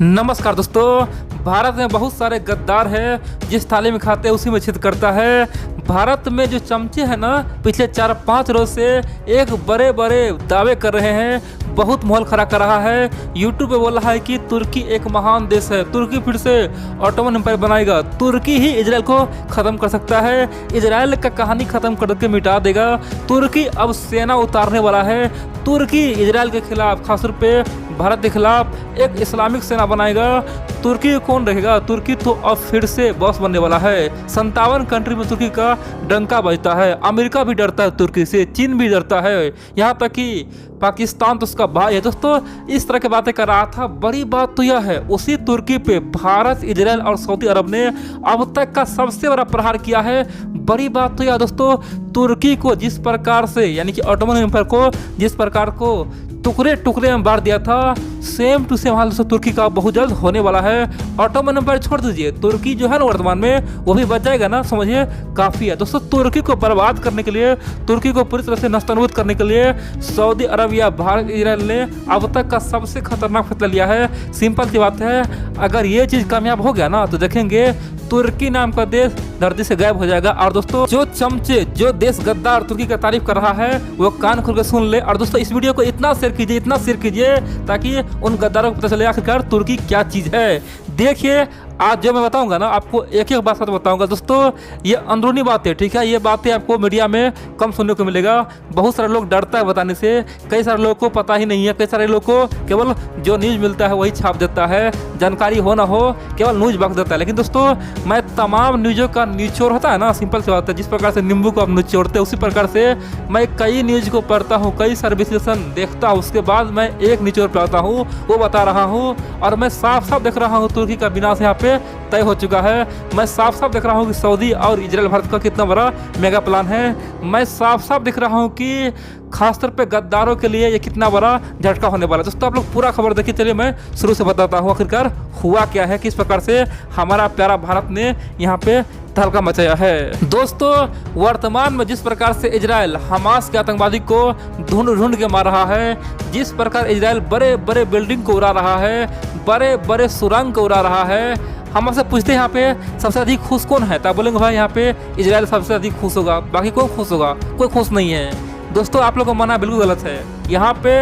नमस्कार दोस्तों, भारत में बहुत सारे गद्दार हैं। जिस थाली में खाते हैं उसी में छेद करता है। भारत में जो चमचे हैं ना, पिछले 4-5 रोज से एक बड़े बड़े दावे कर रहे हैं, बहुत माहौल खड़ा कर रहा है। यूट्यूब पे बोल रहा है कि तुर्की एक महान देश है, तुर्की फिर से ऑटोमन एम्पायर बनाएगा, तुर्की ही इजराइल को ख़त्म कर सकता है, इजराइल का कहानी ख़त्म करके मिटा देगा, तुर्की अब सेना उतारने वाला है, तुर्की इजराइल के खिलाफ खासतौर पे भारत के खिलाफ एक इस्लामिक सेना बनाएगा। तुर्की कौन रहेगा? तुर्की तो अब फिर से बॉस बनने वाला है। 57 कंट्री में तुर्की का डंका बजता है। अमेरिका भी डरता है तुर्की से, चीन भी डरता है, यहाँ तक कि पाकिस्तान तो उसका भाई है। दोस्तों, इस तरह की बातें कर रहा था। बड़ी बात तो यह है, उसी तुर्की पे भारत, इजराइल और सऊदी अरब ने अब तक का सबसे बड़ा प्रहार किया है। बड़ी बात तो यह दोस्तों, तुर्की को जिस प्रकार से, यानी कि ऑटोमन एम्पायर को जिस प्रकार को टुकड़े टुकड़े में बांट दिया था, सेम टू सेम हाल से तुर्की का बहुत जल्द होने वाला है। ऑटोमन एम्पायर छोड़ दीजिए, तुर्की जो है ना वर्तमान में, वो भी बच जाएगा ना, समझिए काफ़ी है। दोस्तों, तुर्की को बर्बाद करने के लिए, तुर्की को पूरी तरह से नस्तनबूद करने के लिए सऊदी अरब या भारत, इजराइल ने अब तक का सबसे खतरनाक फैसला लिया है। सिंपल सी बात है, अगर ये चीज़ कामयाब हो गया ना तो देखेंगे तुर्की नाम का देश धरती से गायब हो जाएगा। और दोस्तों, जो चमचे, जो देश गद्दार तुर्की का तारीफ कर रहा है, वो कान खोल के सुन ले। और दोस्तों, इस वीडियो को इतना शेयर कीजिए, इतना शेयर कीजिए, ताकि उन गद्दारों को पता चले आखिरकार तुर्की क्या चीज़ है। देखिए, आज जो मैं बताऊंगा ना, आपको एक एक बात बताऊंगा। दोस्तों, ये अंदरूनी बातें, ठीक है, ये बातें आपको मीडिया में कम सुनने को मिलेगा। बहुत सारे लोग डरता है बताने से, कई सारे लोगों को पता ही नहीं है, कई सारे लोगों को केवल जो न्यूज़ मिलता है वही छाप देता है, जानकारी हो ना हो केवल न्यूज़ बक देता है। लेकिन दोस्तों, मैं तमाम न्यूज़ों का निचोड़ होता है ना, सिंपल सी बात है, जिस प्रकार से नींबू को आप निचोड़ते हैं उसी प्रकार से मैं कई न्यूज़ को पढ़ता हूँ, कई सारे विश्लेषण देखता हूँ, उसके बाद मैं एक निचोड़ पे आता हूँ, वो बता रहा हूँ। और मैं साफ साफ देख रहा हूँ तुर्की का विनाश यहाँ पे तय हो चुका है। मैं साफ साफ देख रहा हूँ कि सऊदी और इजराइल भारत का कितना बड़ा मेगा प्लान है। मैं साफ साफ देख रहा हूँ कि खासतौर पे गद्दारों के लिए ये कितना बड़ा झटका होने वाला है। दोस्तों, आप लोग पूरा खबर देखिए। चलिए मैं शुरू से बताता हूँ आखिरकार हुआ क्या है, किस प्रकार से हमारा प्यारा भारत ने यहाँ पे तहलका मचाया है। दोस्तों, वर्तमान में जिस प्रकार से इजराइल हमास के आतंकवादी को ढूंढ ढूंढ के मार रहा है, जिस प्रकार इजराइल बड़े बड़े बिल्डिंग को उड़ा रहा है, बड़े बड़े सुरंग को उड़ा रहा है, हम आपसे पूछते हैं यहाँ पे सबसे अधिक खुश कौन है? तो आप बोलेंगे भाई यहाँ पे इजराइल सबसे अधिक खुश होगा, बाकी कौन खुश होगा? कोई खुश नहीं है। दोस्तों, आप लोगों को मानना बिल्कुल गलत है। यहाँ पे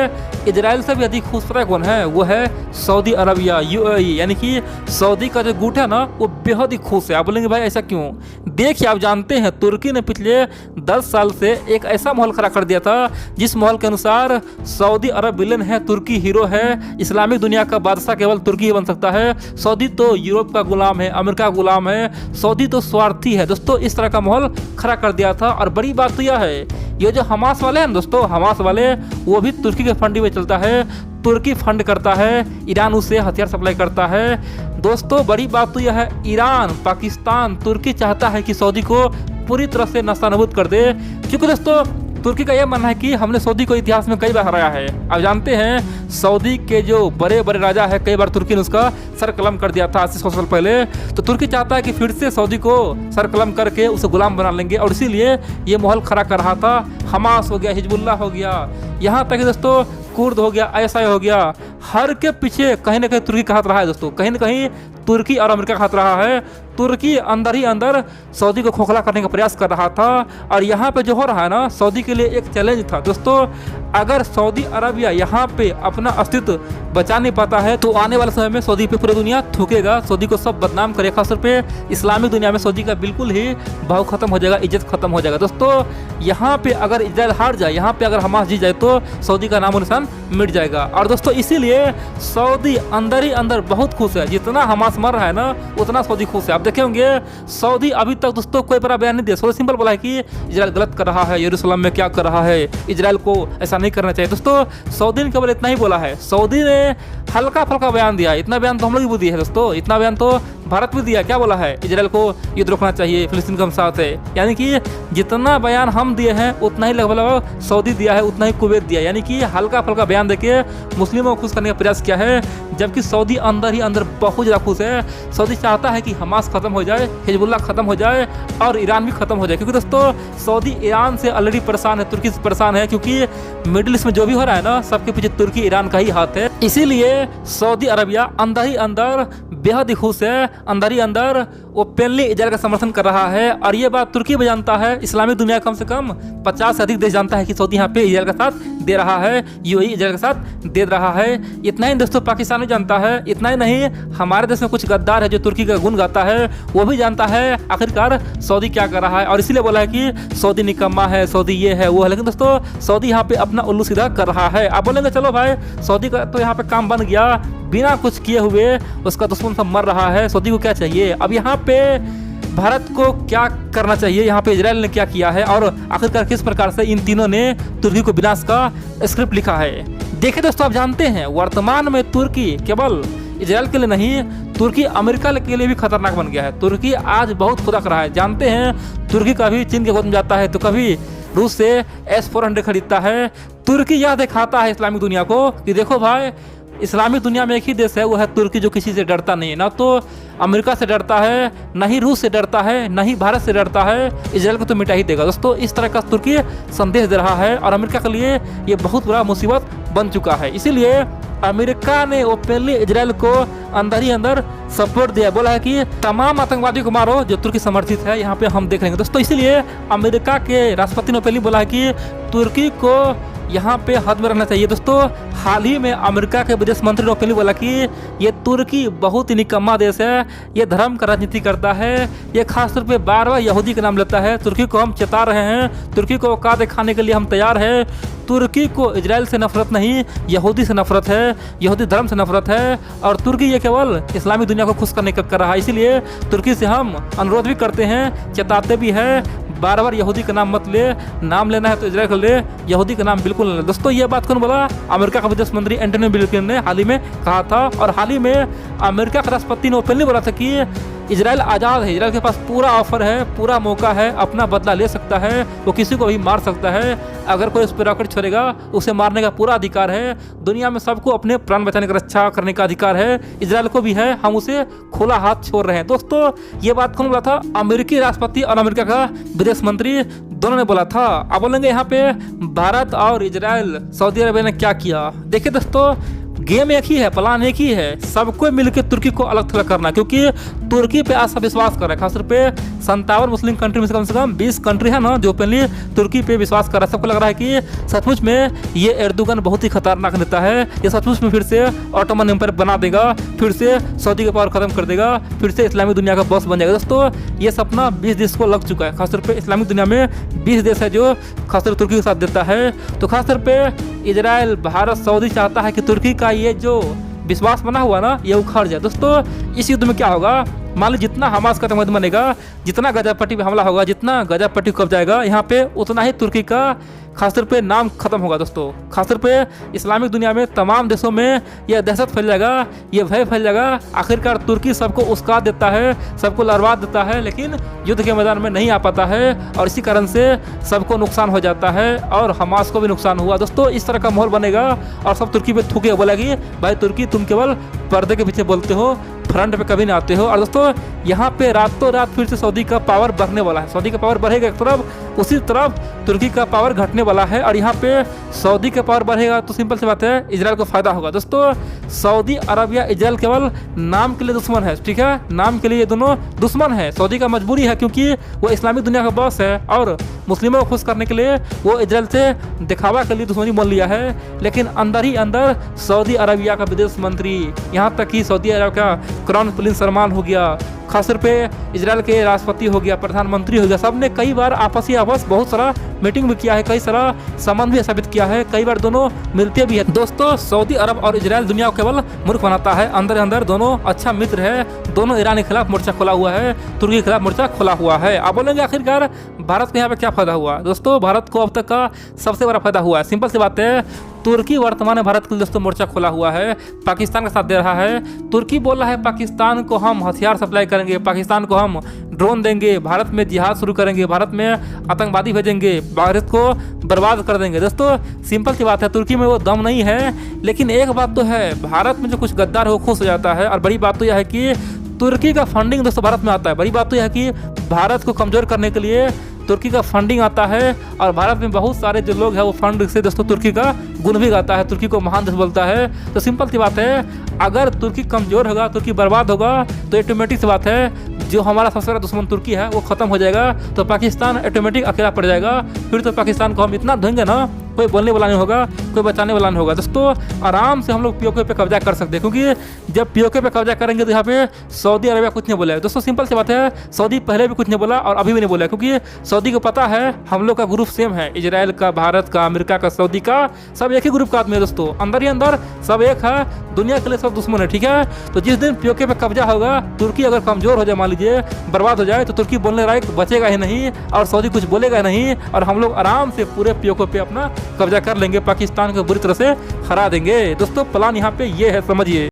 इजराइल से भी अधिक खुश पता है कौन है? वो है सऊदी अरबिया, यूएई, यानी कि सऊदी का जो गुट है ना, वो बेहद ही खुश है। आप बोलेंगे भाई ऐसा क्यों? देखिए, आप जानते हैं तुर्की ने पिछले 10 साल से एक ऐसा माहौल खड़ा कर दिया था, जिस माहौल के अनुसार सऊदी अरब विलेन है, तुर्की हीरो है, इस्लामिक दुनिया का बादशाह केवल तुर्की ही बन सकता है, सऊदी तो यूरोप का गुलाम है, अमेरिका का गुलाम है, सऊदी तो स्वार्थी है। दोस्तों, इस तरह का माहौल खड़ा कर दिया था। और बड़ी बात तो यह है, ये जो हमास वाले हैं दोस्तों, हमास वाले वो भी तुर्की के फंडिंग में चलता है, तुर्की फंड करता है, ईरान उसे हथियार सप्लाई करता है। दोस्तों, बड़ी बात तो यह है, ईरान, पाकिस्तान, तुर्की चाहता है कि सऊदी को पूरी तरह से नस्तानाबूद कर दे, क्योंकि दोस्तों तुर्की का यह मानना है कि हमने सऊदी को इतिहास में कई बार हराया है। आप जानते हैं, सऊदी के जो बड़े बड़े राजा है, कई बार तुर्की ने उसका सर कलम कर दिया था 80-100 साल पहले। तो तुर्की चाहता है कि फिर से सऊदी को सर कलम करके उसे गुलाम बना लेंगे, और इसीलिए ये माहौल खड़ा कर रहा था। हमास हो गया, हिजबुल्लाह हो गया, यहाँ तक कि दोस्तों कुर्द हो गया, ऐसा हो गया, हर के पीछे कहीं ना कहीं तुर्की का हाथ रहा है। दोस्तों, कहीं ना कहीं तुर्की और अमेरिका का हाथ रहा है। तुर्की अंदर ही अंदर सऊदी को खोखला करने का प्रयास कर रहा था। और यहाँ पे जो हो रहा है ना, सऊदी के लिए एक चैलेंज था। दोस्तों, अगर सऊदी अरबिया यहाँ पे अपना अस्तित्व बचा नहीं पाता है, तो आने वाले समय में सऊदी पे पूरी दुनिया थूकेगा, सऊदी को सब बदनाम करेगा। खासतौर पे इस्लामिक दुनिया में सऊदी का बिल्कुल ही भाव खत्म हो जाएगा, इज्जत खत्म हो जाएगा। दोस्तों, यहाँ पे अगर इजराइल हार जाए, यहाँ पे अगर हमास जीत जाए, तो सऊदी का नामो निशान मिट जाएगा। और दोस्तों, इसीलिए सऊदी अंदर ही अंदर बहुत खुश है। जितना हमास मर रहा है ना, उतना सऊदी खुश है। आप देखे होंगे, सऊदी अभी तक दोस्तों कोई बड़ा बयान नहीं दिया। सऊदी सिंपल बोला है कि इजराइल गलत कर रहा है, यरूशलेम में क्या कर रहा है, इजराइल को ऐसा नहीं करना चाहिए। दोस्तों, सऊदी ने केवल इतना ही बोला है। सऊदी ने हल्का फुल्का बयान दिया, इतना बयान तो हम लोग भी दिए है दोस्तों, इतना बयान तो भारत भी दिया। क्या बोला है? इजराइल को युद्ध रोकना चाहिए, फिलिस्तीन का हम साथ है। यानी कि जितना बयान हम दिए हैं उतना ही लगभग सऊदी दिया है, उतना ही कुवैत दिया। यानी कि हल्का फुल्का बयान देके मुस्लिमों को खुश करने का प्रयास किया है, जबकि सऊदी अंदर ही अंदर बहुत ज़्यादा खुश है। सऊदी चाहता है कि हमास खत्म हो जाए, हिजबुल्लाह खत्म हो जाए और ईरान भी खत्म हो जाए। क्योंकि दोस्तों, सऊदी ईरान से ऑलरेडी परेशान है, तुर्की से परेशान है, क्योंकि मिडिल ईस्ट में जो भी हो रहा है ना, सबके पीछे तुर्की ईरान का ही हाथ है। इसीलिए सऊदी अरबिया अंदर ही अंदर बेहद ही खुश है, अंदर ही अंदर ओपनली इजराइल का समर्थन कर रहा है। और ये बात तुर्की भी जानता है, इस्लामिक दुनिया कम से कम 50 से अधिक देश जानता है कि सऊदी यहाँ पे इजराइल का साथ दे रहा है, यूएई इजराइल का साथ दे रहा है। इतना ही दोस्तों पाकिस्तान भी जानता है, इतना ही नहीं हमारे देश में कुछ गद्दार है जो तुर्की का गुण गाता है, वो भी जानता है आखिरकार सऊदी क्या कर रहा है। और इसीलिए बोला है कि सऊदी निकम्मा है, सऊदी ये है वो है। लेकिन दोस्तों सऊदी यहाँ पे अपना उल्लू सीधा कर रहा है। आप बोलेंगे चलो भाई सऊदी का तो यहाँ पे काम बन गया, बिना कुछ किए हुए उसका दुश्मन सब मर रहा है, सऊदी को क्या चाहिए। अब यहाँ पे भारत को क्या करना चाहिए, यहाँ पे इजराइल ने क्या किया है और आखिरकार किस प्रकार से इन तीनों ने तुर्की को विनाश का स्क्रिप्ट लिखा है। देखिए दोस्तों, आप जानते हैं वर्तमान में तुर्की केवल इजराइल के लिए नहीं, तुर्की अमेरिका के लिए भी खतरनाक बन गया है। तुर्की आज बहुत खुदा कर रहा है। जानते हैं तुर्की कभी चीन के गोद में जाता है तो कभी रूस से S-400 खरीदता है। तुर्की यह दिखाता है इस्लामिक दुनिया को कि देखो भाई, इस्लामिक दुनिया में एक ही देश है, वो है तुर्की, जो किसी से डरता नहीं है। ना तो अमेरिका से डरता है, न ही रूस से डरता है, न ही भारत से डरता है। इजराइल को तो मिटा ही देगा। दोस्तों इस तरह का तुर्की संदेश दे रहा है और अमेरिका के लिए ये बहुत बड़ा मुसीबत बन चुका है। इसीलिए अमेरिका ने ओपनली इजराइल को अंदर ही अंदर सपोर्ट दिया, बोला है कि तमाम आतंकवादियों को मारो जो तुर्की समर्थित है, यहाँ पे हम देख लेंगे। दोस्तों इसीलिए अमेरिका के राष्ट्रपति ने ओपनली बोला है कि तुर्की को यहाँ पे हद में रहना चाहिए। दोस्तों हाल ही में अमेरिका के विदेश मंत्री ने ओपनली बोला कि ये तुर्की बहुत ही निकम्मा देश है, ये धर्म का राजनीति करता है, ये खासतौर पे बार बार यहूदी का नाम लेता है। तुर्की को हम चेता रहे हैं, तुर्की को औकात दिखाने के लिए हम तैयार हैं। तुर्की को इजराइल से नफरत नहीं, यहूदी से नफरत है, यहूदी धर्म से नफरत है। और तुर्की ये केवल इस्लामी दुनिया को खुश करने का कर रहा है। इसीलिए तुर्की से हम अनुरोध भी करते हैं, चेताते भी हैं, बार बार यहूदी का नाम मत ले, नाम लेना है तो इजराइल का ले, यहूदी का नाम बिल्कुल न ले। दोस्तों ये बात कौन बोला? अमेरिका का विदेश मंत्री एंटनी ब्लिंकन ने हाल ही में कहा था। और हाल ही में अमेरिका के राष्ट्रपति ने ओपनली बोला था कि इजराइल आज़ाद है, इजराइल के पास पूरा ऑफर है, पूरा मौका है, अपना बदला ले सकता है, वो किसी को भी मार सकता है। अगर कोई उस पर रॉकेट छोड़ेगा उसे मारने का पूरा अधिकार है। दुनिया में सबको अपने प्राण बचाने का रक्षा करने का अधिकार है, इजराइल को भी है। हम उसे खुला हाथ छोड़ रहे हैं। दोस्तों ये बात कौन बोला था? अमेरिकी राष्ट्रपति और अमेरिका का विदेश मंत्री दोनों ने बोला था। अब बोलेंगे यहाँ पे भारत और इजराइल, सऊदी अरबिया ने क्या किया? देखिए दोस्तों, गेम एक ही है, प्लान एक ही है, सबको मिलकर तुर्की को अलग थलग करना। क्योंकि तुर्की पे आज सब विश्वास कर रहा है, खासतौर पे 57 मुस्लिम कंट्री में से कम 20 कंट्री है ना जो ओपनली तुर्की पे विश्वास कर रहा है। सबको लग रहा है कि सचमुच में ये एर्दोगन बहुत ही खतरनाक नेता है, ये सचमुच में फिर से ऑटोमन एम्पायर बना देगा, फिर से सऊदी का पावर खत्म कर देगा, फिर से इस्लामिक दुनिया का बॉस बन जाएगा। दोस्तों ये सपना 20 देश को लग चुका है। खासतौर पे इस्लामिक दुनिया में 20 देश है जो खासतौर तुर्की के साथ देता है। तो खासतौर पे इजराइल, भारत, सऊदी चाहता है कि तुर्की का ये जो विश्वास बना हुआ ना ये उखड़ जाए। दोस्तों इस युद्ध में क्या होगा? मान लो जितना हमास का आतंकवाद बनेगा, जितना गजापट्टी पे हमला होगा, जितना गजापट्टी को कब्जाएगा यहाँ पे, उतना ही तुर्की का खासतौर पे नाम खत्म होगा। दोस्तों खासतौर पे इस्लामिक दुनिया में तमाम देशों में यह दहशत फैल जाएगा, ये भय फैल जाएगा। आखिरकार तुर्की सबको उस्का देता है, सबको लड़वा देता है, लेकिन युद्ध के मैदान में नहीं आ पाता है और इसी कारण से सबको नुकसान हो जाता है और हमास को भी नुकसान हुआ। दोस्तों इस तरह का माहौल बनेगा और सब तुर्की पे थूके बोलेगी, भाई तुर्की तुम केवल पर्दे के पीछे बोलते हो, फ्रंट पे कभी नहीं आते हो। और दोस्तों यहाँ पे रातों रात फिर से सऊदी का पावर बढ़ने वाला है। सऊदी का पावर बढ़ेगा एक तरफ, उसी तरफ तुर्की का पावर घटने वाला है। और यहाँ पे सऊदी का पावर बढ़ेगा तो सिंपल सी बात है, इजराइल को फायदा होगा। दोस्तों सऊदी अरब या इजराइल केवल नाम के लिए दुश्मन है, ठीक है, नाम के लिए ये दोनों दुश्मन है। सऊदी का मजबूरी है क्योंकि वो इस्लामिक दुनिया का बॉस है और मुस्लिमों को खुश करने के लिए वो इजराइल से दिखावा के लिए दुश्मनी मान लिया है। लेकिन अंदर ही अंदर सऊदी अरबिया का विदेश मंत्री, यहाँ तक कि सऊदी अरब का क्राउन प्रिंस सलमान हो गया, खासतौर पे इजराइल के राष्ट्रपति हो गया, प्रधानमंत्री हो गया, सब ने कई बार आपसी बहुत सारा मीटिंग भी किया है, कई सारा संबंध भी स्थापित किया है, कई बार दोनों मिलते भी है। दोस्तों सऊदी अरब और इजराइल दुनिया को केवल मूर्ख बनाता है, अंदर अंदर दोनों अच्छा मित्र है। दोनों ईरान के खिलाफ मोर्चा खोला हुआ है, तुर्की के खिलाफ मोर्चा खोला हुआ है। आप बोलेंगे आखिरकार भारत को यहाँ पे क्या फायदा हुआ? दोस्तों भारत को अब तक का सबसे बड़ा फायदा हुआ है। सिंपल सी बात है, तुर्की वर्तमान में भारत के लिए दोस्तों मोर्चा खोला हुआ है, पाकिस्तान का साथ दे रहा है। तुर्की बोल रहा है पाकिस्तान को हम हथियार सप्लाई करेंगे, पाकिस्तान को हम ड्रोन देंगे, भारत में जिहाद शुरू करेंगे, भारत में आतंकवादी भेजेंगे, भारत को बर्बाद कर देंगे। दोस्तों सिंपल सी बात है, तुर्की में वो दम नहीं है। लेकिन एक बात तो है, भारत में जो कुछ गद्दार है वो खुश हो जाता है। और बड़ी बात तो यह है कि तुर्की का फंडिंग दोस्तों भारत में आता है। बड़ी बात तो यह है कि भारत को कमज़ोर करने के लिए तुर्की का फंडिंग आता है और भारत में बहुत सारे जो लोग हैं वो फंड से दोस्तों तुर्की का गुण भी गाता है, तुर्की को महान देश बोलता है। तो सिंपल सी बात है, अगर तुर्की कमज़ोर होगा, तुर्की बर्बाद होगा, तो ऑटोमेटिक सी बात है जो हमारा सबसे बड़ा दुश्मन तुर्की है वो ख़त्म हो जाएगा। तो पाकिस्तान ऑटोमेटिक अकेला पड़ जाएगा। फिर तो पाकिस्तान को हम इतना धोएंगे ना, कोई बोलने वाला नहीं होगा, कोई बचाने वाला नहीं होगा। दोस्तों आराम से हम लोग पीओके पे कब्जा कर सकते हैं, क्योंकि जब पीओके पे कब्जा करेंगे तो यहाँ पे सऊदी अरबिया कुछ नहीं बोला है। दोस्तों सिंपल सी बात है, सऊदी पहले भी कुछ नहीं बोला और अभी भी नहीं बोला, क्योंकि सऊदी को पता है हम लोग का ग्रुप सेम है, इजराइल का, भारत का, अमेरिका का, सऊदी का, सब एक ही ग्रुप का आदमी है। दोस्तों अंदर ही अंदर सब एक है, दुनिया के लिए सब दुश्मन है, ठीक है। तो जिस दिन पीओके पे कब्जा होगा, तुर्की अगर कमजोर हो जाए, मान लीजिए बर्बाद हो जाए, तो तुर्की बोलने लायक बचेगा ही नहीं और सऊदी कुछ बोलेगा ही नहीं, और हम लोग आराम से पूरे पीओके पे अपना कब्जा कर लेंगे, पाकिस्तान को बुरी तरह से हरा देंगे। दोस्तों प्लान यहाँ पे ये है, समझिए।